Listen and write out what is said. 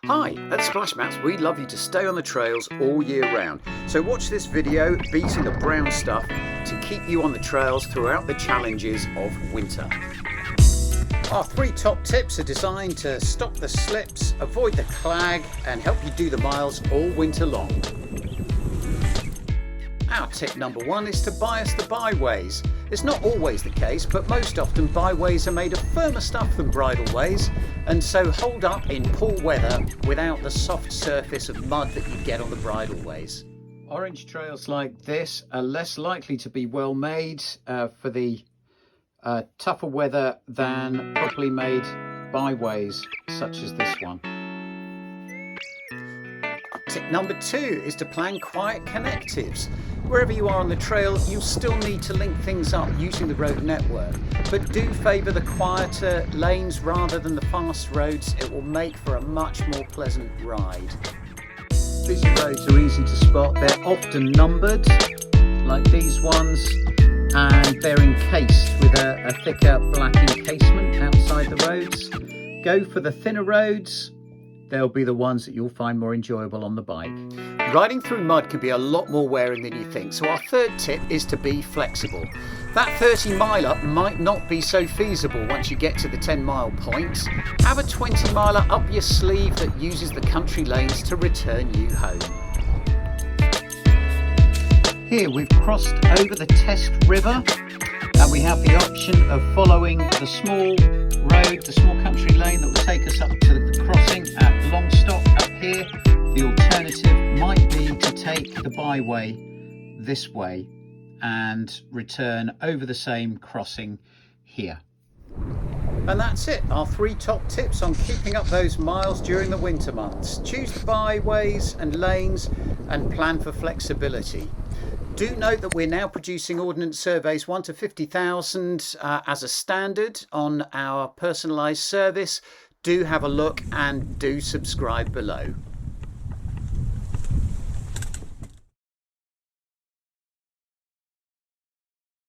Hi, at Splash Maps we love you to stay on the trails all year round. So watch this video, Beating the Brown Stuff, to keep you on the trails throughout the challenges of winter. Our 3 top tips are designed to stop the slips, avoid the clag and help you do the miles all winter long. Our tip number 1 is to bias the byways. It's not always the case, but most often byways are made of firmer stuff than bridleways, and so hold up in poor weather without the soft surface of mud that you get on the bridleways. Orange trails like this are less likely to be well made for the tougher weather than properly made byways such as this one. Tip number 2 is to plan quiet connectives. Wherever you are on the trail, you'll still need to link things up using the road network, but do favour the quieter lanes rather than the fast roads. It will make for a much more pleasant ride. Busy roads are easy to spot. They're often numbered, like these ones, and they're encased with a thicker black encasement outside the roads. Go for the thinner roads. They'll be the ones that you'll find more enjoyable on the bike. Riding through mud can be a lot more wearing than you think, so our third tip is to be flexible. That 30 miler might not be so feasible once you get to the 10-mile point. Have a 20 miler up your sleeve that uses the country lanes to return you home. Here we've crossed over the Test River and we have the option of following the small road, the small country lane that will take us up to the crossing at Longstock up here. The alternative might be to take the byway this way and return over the same crossing here. And that's it, our 3 top tips on keeping up those miles during the winter months. Choose the byways and lanes and plan for flexibility. Do note that we're now producing ordnance surveys 1 to 50,000 as a standard on our personalised service. Do have a look and do subscribe below.